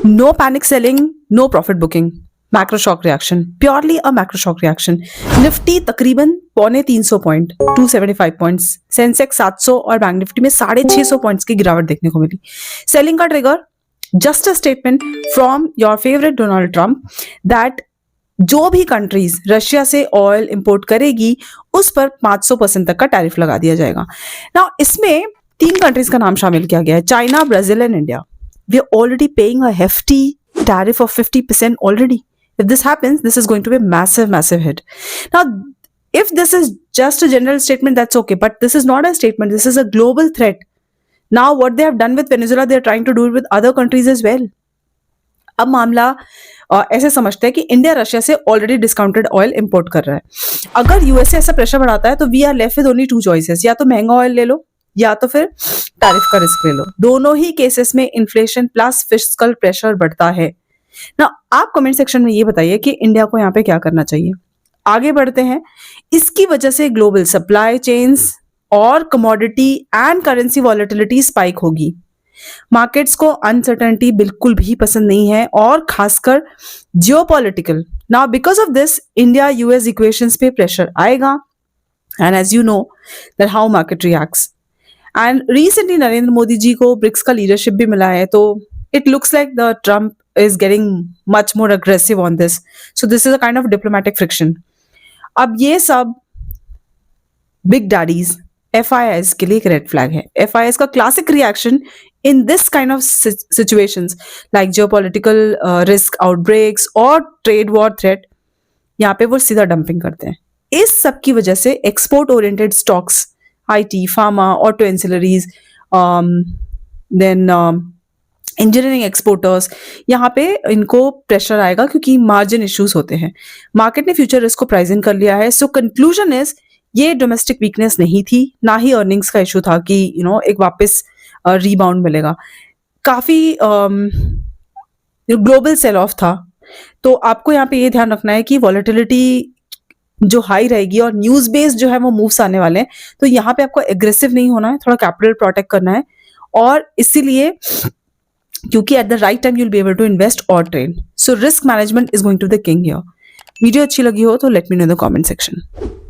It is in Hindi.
No panic selling, no profit booking. Macro shock reaction, purely a macro shock reaction. Nifty तकरीबन 250 पॉइंट 275 पॉइंट्स, सेंसेक्स 700 और बैंक निफ्टी में 650 पॉइंट्स की गिरावट देखने को मिली. सेलिंग का trigger just a statement from your favourite Donald Trump that जो भी कंट्रीज रशिया से ऑयल इंपोर्ट करेगी उस पर 500% तक का टैरिफ लगा दिया जाएगा. नाउ इसमें 3 कंट्रीज का नाम शामिल किया गया है, China, Brazil and India. We are already paying a hefty tariff of 50% already. If this happens, this is going to be a massive, massive hit. Now, if this is just a general statement, that's okay. But this is not a statement. This is a global threat. Now, what they have done with Venezuela, they are trying to do it with other countries as well. अब मामला ऐसे समझते हैं कि इंडिया रशिया से ऑलरेडी डिस्काउंटेड ऑयल इंपोर्ट कर रहा है. अगर यूएसए ऐसा प्रेशर बढ़ाता है तो we are left with only 2 choices, या तो महंगा ऑयल ले लो या तो फिर टैरिफ का रिस्क ले लो. दोनों ही केसेस में इन्फ्लेशन प्लस फिस्कल प्रेशर बढ़ता है ना. आप कमेंट सेक्शन में ये बताइए कि इंडिया को यहाँ पे क्या करना चाहिए. आगे बढ़ते हैं. इसकी वजह से ग्लोबल सप्लाई चेन्स और commodity and currency volatility spike होगी. मार्केट्स को अनसर्टेनिटी बिल्कुल भी पसंद नहीं है और खासकर geopolitical. Now because of this India US equations पे प्रेशर आएगा and as you know that how market reacts. And recently Narendra Modi ji को ब्रिक्स का लीडरशिप भी मिला है, तो it looks like the Trump is getting much more aggressive on this. So this is a kind of diplomatic friction. अब ये सब बिग डैडीज FIIs के लिए एक रेड फ्लैग है. FIIs का classic reaction in this kind of situations like geopolitical risk outbreaks और ट्रेड वॉर थ्रेट, यहाँ पे वो सीधा डंपिंग करते हैं. इस सब की वजह से export oriented stocks, IT, pharma, auto ancillaries, then engineering exporters, यहाँ पे इनको प्रेशर आएगा क्योंकि मार्जिन इश्यूज होते हैं. मार्केट ने फ्यूचर रिस्क को प्राइस इन कर लिया है. सो कंक्लूजन इज ये डोमेस्टिक वीकनेस नहीं थी, ना ही अर्निंग्स का इशू था कि एक वापस रीबाउंड मिलेगा. काफी ग्लोबल सेल ऑफ था. तो आपको यहाँ पे ये ध्यान रखना है कि वॉलेटिलिटी जो हाई रहेगी और न्यूज बेस्ड जो है वो मूव्स आने वाले हैं. तो यहाँ पे आपको एग्रेसिव नहीं होना है, थोड़ा कैपिटल प्रोटेक्ट करना है. और इसीलिए क्योंकि at the right time you will be able to invest और trade. So risk management is going to the king here. Video अच्छी लगी हो तो let me know in the comment section.